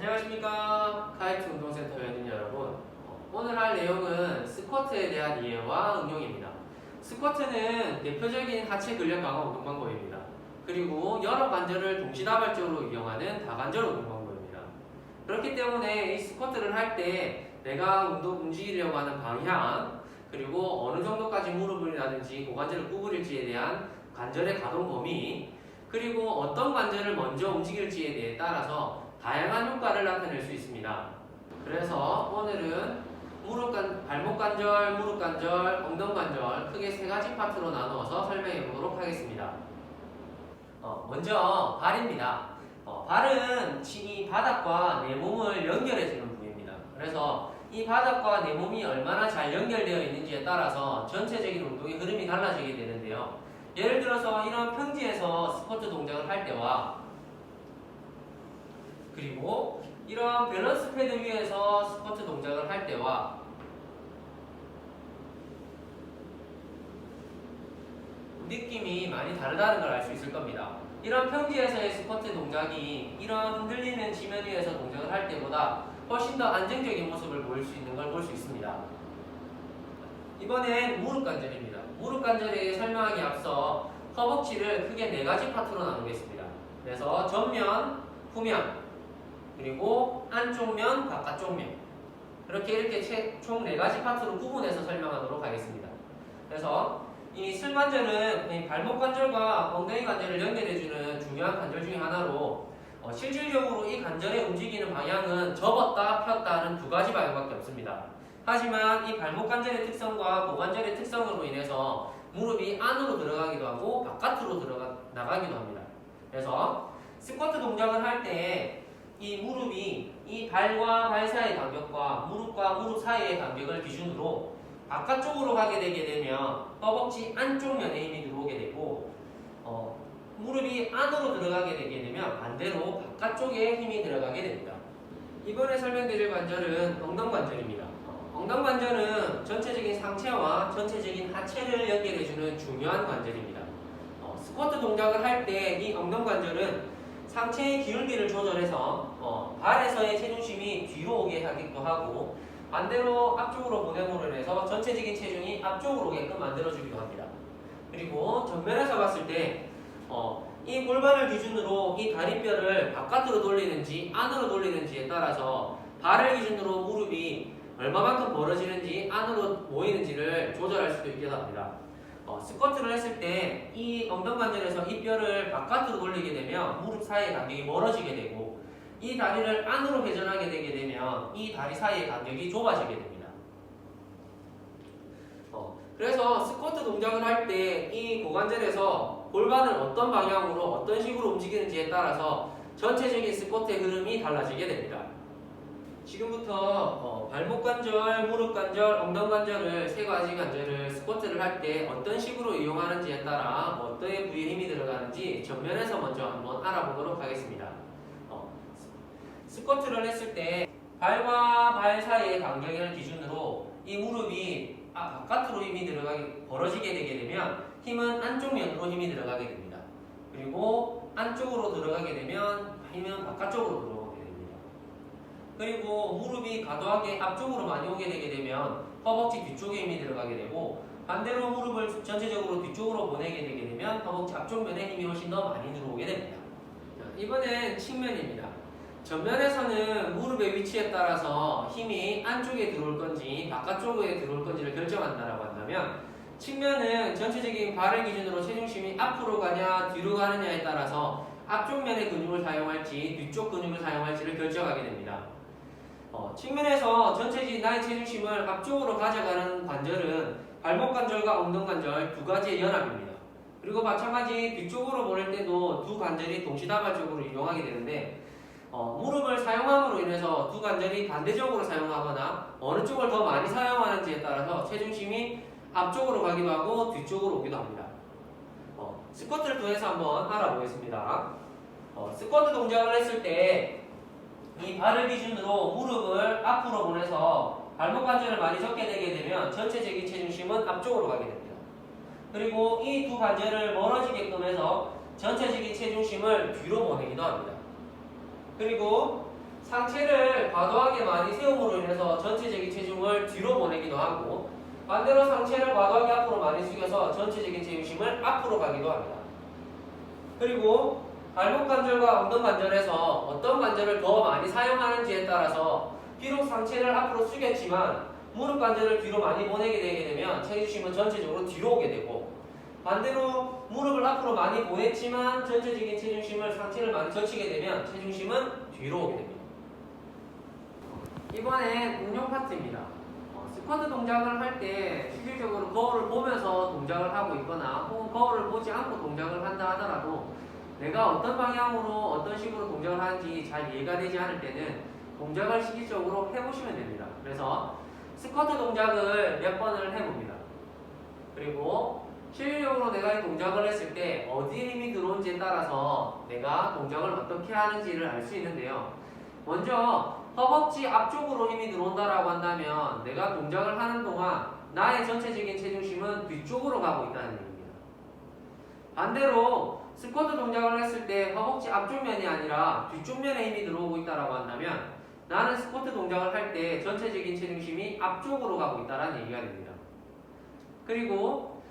안녕하십니까. 카이트 운동센터 회원님 여러분. 오늘 할 내용은 스쿼트에 대한 이해와 응용입니다. 스쿼트는 대표적인 하체 근력 강화 운동 방법입니다. 그리고 여러 관절을 동시다발적으로 이용하는 다관절 운동 방법입니다. 그렇기 때문에 이 스쿼트를 할 때 내가 움직이려고 하는 방향, 그리고 어느 정도까지 무릎이라든지 고관절을 구부릴지에 대한 관절의 가동 범위, 그리고 어떤 관절을 먼저 움직일지에 대해 따라서 다양한 효과를 나타낼 수 있습니다. 그래서 오늘은 발목 관절, 무릎 관절, 엉덩이 관절 크게 세 가지 파트로 나누어서 설명해 보도록 하겠습니다. 먼저 발입니다. 발은 이 바닥과 내 몸을 연결해 주는 부위입니다. 그래서 이 바닥과 내 몸이 얼마나 잘 연결되어 있는지에 따라서 전체적인 운동의 흐름이 달라지게 되는데요. 예를 들어서 이런 평지에서 스쿼트 동작을 할 때와 그리고 이런 밸런스 패드 위에서 스쿼트 동작을 할 때와 느낌이 많이 다르다는 걸 알 수 있을 겁니다. 이런 평지에서의 스쿼트 동작이 이런 흔들리는 지면 위에서 동작을 할 때보다 훨씬 더 안정적인 모습을 보일 수 있는 걸 볼 수 있습니다. 이번엔 무릎 관절입니다. 무릎 관절에 설명하기 앞서 허벅지를 크게 네 가지 파트로 나누겠습니다. 그래서 전면, 후면, 그리고 안쪽 면, 바깥쪽 면, 이렇게 총 네 가지 파트로 구분해서 설명하도록 하겠습니다. 그래서 이 승관절은 발목 관절과 엉덩이 관절을 연결해주는 중요한 관절 중에 하나로 실질적으로 이 관절의 움직이는 방향은 접었다 폈다 하는 두 가지 방향밖에 없습니다. 하지만 이 발목 관절의 특성과 고관절의 특성으로 인해서 무릎이 안으로 들어가기도 하고 바깥으로 나가기도 합니다. 그래서 스쿼트 동작을 할 때 이 무릎이 이 발과 발 사이의 간격과 무릎과 무릎 사이의 간격을 기준으로 바깥쪽으로 가게 되게 되면 허벅지 안쪽 면에 힘이 들어오게 되고 무릎이 안으로 들어가게 되게 되면 반대로 바깥쪽에 힘이 들어가게 됩니다. 이번에 설명드릴 관절은 엉덩이 관절입니다. 엉덩이 관절은 전체적인 상체와 전체적인 하체를 연결해주는 중요한 관절입니다. 스쿼트 동작을 할 때 이 엉덩이 관절은 상체의 기울기를 조절해서 발에서의 체중심이 뒤로 오게 하기도 하고 반대로 앞쪽으로 보냄으로 인해서 전체적인 체중이 앞쪽으로 오게끔 만들어주기도 합니다. 그리고 정면에서 봤을 때 이 골반을 기준으로 이 다리뼈를 바깥으로 돌리는지 안으로 돌리는지에 따라서 발을 기준으로 무릎이 얼마만큼 벌어지는지 안으로 모이는지를 조절할 수도 있기도 합니다. 스쿼트를 했을 때 이 엉덩이 관절에서 이 뼈를 바깥으로 돌리게 되면 무릎 사이의 간격이 멀어지게 되고 이 다리를 안으로 회전하게 되게 되면 이 다리 사이의 간격이 좁아지게 됩니다. 그래서 스쿼트 동작을 할 때 이 고관절에서 골반을 어떤 방향으로 어떤 식으로 움직이는지에 따라서 전체적인 스쿼트의 흐름이 달라지게 됩니다. 지금부터 발목 관절, 무릎 관절, 엉덩이 관절을 세 가지 관절을 스쿼트를 할 때 어떤 식으로 이용하는지에 따라 어떤 부위에 힘이 들어가는지 정면에서 먼저 한번 알아보도록 하겠습니다. 스쿼트를 했을 때 발과 발 사이의 간격을 기준으로 이 무릎이 바깥으로 힘이 벌어지게 되게 되면 힘은 안쪽 면으로 힘이 들어가게 됩니다. 그리고 안쪽으로 들어가게 되면 힘은 바깥쪽으로 들어오게 됩니다. 그리고 무릎이 과도하게 앞쪽으로 많이 오게 되게 되면 허벅지 뒤쪽에 힘이 들어가게 되고 반대로 무릎을 전체적으로 뒤쪽으로 보내게 되게 되면 허벅지 앞쪽 면에 힘이 훨씬 더 많이 들어오게 됩니다. 이번엔 측면입니다. 전면에서는 무릎의 위치에 따라서 힘이 안쪽에 들어올 건지 바깥쪽에 들어올 건지를 결정한다라고 한다면 측면은 전체적인 발을 기준으로 체중심이 앞으로 가냐 뒤로 가느냐에 따라서 앞쪽 면의 근육을 사용할지 뒤쪽 근육을 사용할지를 결정하게 됩니다. 측면에서 전체적인 나의 체중심을 앞쪽으로 가져가는 관절은 발목 관절과 엉덩이 관절 두 가지의 연합입니다. 그리고 마찬가지 뒤쪽으로 보낼 때도 두 관절이 동시다발적으로 이용하게 되는데 무릎을 사용함으로 인해서 두 관절이 반대쪽으로 사용하거나 어느 쪽을 더 많이 사용하는지에 따라서 체중심이 앞쪽으로 가기도 하고 뒤쪽으로 오기도 합니다. 스쿼트를 통해서 한번 알아보겠습니다. 스쿼트 동작을 했을 때 이 발을 기준으로 무릎을 앞으로 보내서 발목 관절을 많이 접게 되게 되면 전체적인 체중심은 앞쪽으로 가게 됩니다. 그리고 이 두 관절을 멀어지게끔 해서 전체적인 체중심을 뒤로 보내기도 합니다. 그리고 상체를 과도하게 많이 세움으로 인해서 전체적인 체중을 뒤로 보내기도 하고, 반대로 상체를 과도하게 앞으로 많이 숙여서 전체적인 중심을 앞으로 가기도 합니다. 그리고 발목 관절과 엉덩 관절에서 어떤 관절을 더 많이 사용하는지에 따라서 비록 상체를 앞으로 숙였지만 무릎 관절을 뒤로 많이 보내게 되게 되면 체중심은 전체적으로 뒤로 오게 되고, 반대로 무릎을 앞으로 많이 보냈지만 전체적인 체중심을 상체를 많이 젖히게 되면 체중심은 뒤로 오게 됩니다. 이번엔 응용 파트입니다. 스쿼트 동작을 할 때 실질적으로 거울을 보면서 동작을 하고 있거나 혹은 거울을 보지 않고 동작을 한다 하더라도 내가 어떤 방향으로 어떤 식으로 동작을 하는지 잘 이해가 되지 않을 때는 동작을 실질적으로 해보시면 됩니다. 그래서 스쿼트 동작을 몇 번을 해봅니다. 그리고 실질적으로 내가 이 동작을 했을 때 어디에 힘이 들어온지에 따라서 내가 동작을 어떻게 하는지를 알 수 있는데요. 먼저 허벅지 앞쪽으로 힘이 들어온다라고 한다면 내가 동작을 하는 동안 나의 전체적인 체중심은 뒤쪽으로 가고 있다는 얘기입니다. 반대로 스쿼트 동작을 했을 때 허벅지 앞쪽 면이 아니라 뒤쪽 면에 힘이 들어오고 있다라고 한다면 나는 스쿼트 동작을 할 때 전체적인 체중심이 앞쪽으로 가고 있다는 얘기가 됩니다. 그리고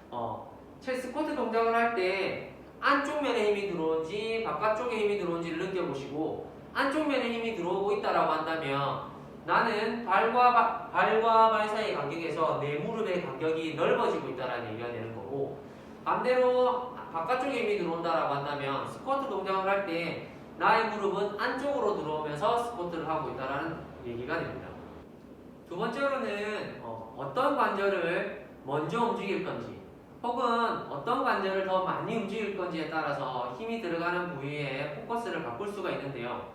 스쿼트 동작을 할 때 안쪽 면에 힘이 들어온지 바깥쪽에 힘이 들어온지를 느껴보시고, 안쪽 면에 힘이 들어오고 있다라고 한다면 나는 발과 발 사이의 간격에서 내 무릎의 간격이 넓어지고 있다는 얘기가 되는 거고, 반대로 바깥쪽에 힘이 들어온다라고 한다면 스쿼트 동작을 할 때 나의 무릎은 안쪽으로 들어오면서 스쿼트를 하고 있다는 얘기가 됩니다. 두 번째로는 어떤 관절을 먼저 움직일 건지 혹은 어떤 관절을 더 많이 움직일 건지에 따라서 힘이 들어가는 부위에 포커스를 바꿀 수가 있는데요.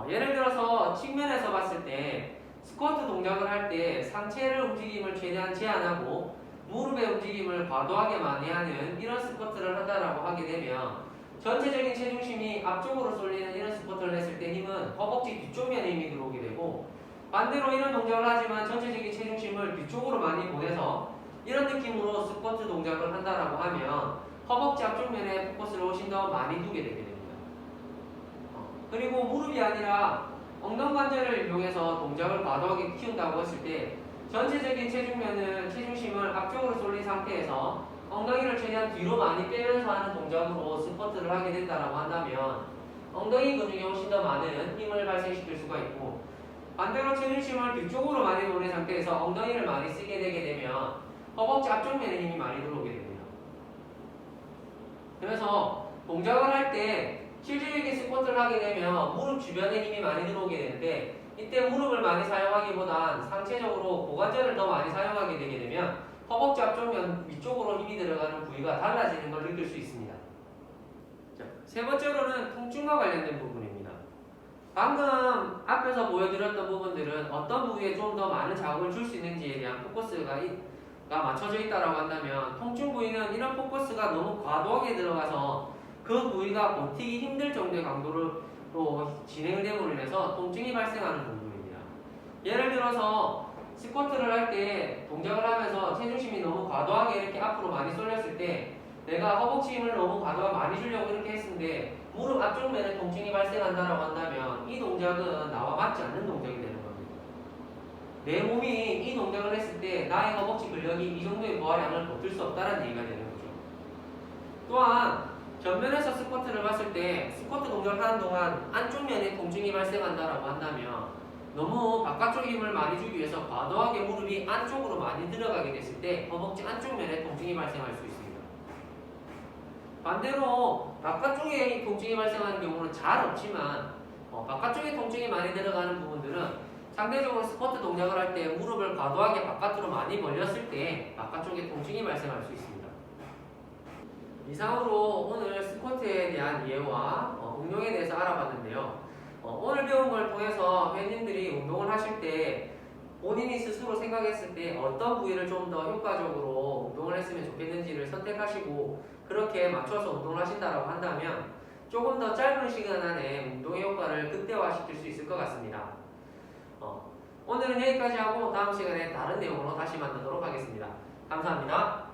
예를 들어서 측면에서 봤을 때 스쿼트 동작을 할 때 상체를 움직임을 최대한 제한하고 무릎의 움직임을 과도하게 많이 하는 이런 스쿼트를 한다라고 하게 되면 전체적인 체중심이 앞쪽으로 쏠리는 이런 스쿼트를 했을 때 힘은 허벅지 뒤쪽 면에 힘이 들어오게 되고, 반대로 이런 동작을 하지만 전체적인 체중심을 뒤쪽으로 많이 보내서 이런 느낌으로 스쿼트 동작을 한다라고 하면 허벅지 앞쪽 면에 포커스를 훨씬 더 많이 두게 되게 됩니다. 그리고 무릎이 아니라 엉덩관절을 이용해서 동작을 과도하게 키운다고 했을 때 전체적인 체중심을 앞쪽으로 쏠린 상태에서 엉덩이를 최대한 뒤로 많이 빼면서 하는 동작으로 스쿼트를 하게 된다라고 한다면 엉덩이 근육에 훨씬 더 많은 힘을 발생시킬 수가 있고, 반대로 체중심을 뒤쪽으로 많이 보낸 상태에서 엉덩이를 많이 쓰게 되게 되면 허벅지 앞쪽 면에 힘이 많이 들어오게 됩니다. 그래서 동작을 할 때 실질적인 스쿼트를 하게 되면 무릎 주변에 힘이 많이 들어오게 되는데, 이때 무릎을 많이 사용하기보단 상체적으로 고관절을 더 많이 사용하게 되게 되면 허벅지 앞쪽 면 위쪽으로 힘이 들어가는 부위가 달라지는 걸 느낄 수 있습니다. 자, 세 번째로는 통증과 관련된 부분입니다. 방금 앞에서 보여드렸던 부분들은 어떤 부위에 좀 더 많은 자극을 줄 수 있는지에 대한 포커스가 맞춰져 있다고 한다면, 통증 부위는 이런 포커스가 너무 과도하게 들어가서 그 부위가 버티기 힘들 정도의 강도로 진행을 됨으로 인해서 통증이 발생하는 부분입니다. 예를 들어서 스쿼트를 할 때 동작을 하면서 체중심이 너무 과도하게 이렇게 앞으로 많이 쏠렸을 때 내가 허벅지 힘을 너무 과도하게 많이 주려고 이렇게 했는데 무릎 앞쪽 면에 통증이 발생한다고 한다면 이 동작은 나와 맞지 않는 동작이 되는 겁니다. 내 몸이 이 동작을 했을 때 나의 허벅지 근력이 이 정도의 부하량을 버틸 수 없다는 얘기가 되는 거죠. 또한 전면에서 스쿼트를 봤을 때 스쿼트 동작을 하는 동안 안쪽 면에 통증이 발생한다고 한다면 너무 바깥쪽 힘을 많이 주기 위해서 과도하게 무릎이 안쪽으로 많이 들어가게 됐을 때 허벅지 안쪽 면에 통증이 발생할 수 있습니다. 반대로 바깥쪽에 통증이 발생하는 경우는 잘 없지만 바깥쪽에 통증이 많이 들어가는 부분들은 상대적으로 스쿼트 동작을 할 때 무릎을 과도하게 바깥으로 많이 벌렸을 때 바깥쪽에 통증이 발생할 수 있습니다. 이상으로 오늘 스쿼트에 대한 이해와 응용에 대해서 알아봤는데요. 오늘 배운 걸 통해서 회원님들이 운동을 하실 때 본인이 스스로 생각했을 때 어떤 부위를 좀 더 효과적으로 운동을 했으면 좋겠는지를 선택하시고 그렇게 맞춰서 운동을 하신다고 한다면 조금 더 짧은 시간 안에 운동의 효과를 극대화시킬 수 있을 것 같습니다. 오늘은 여기까지 하고 다음 시간에 다른 내용으로 다시 만나도록 하겠습니다. 감사합니다.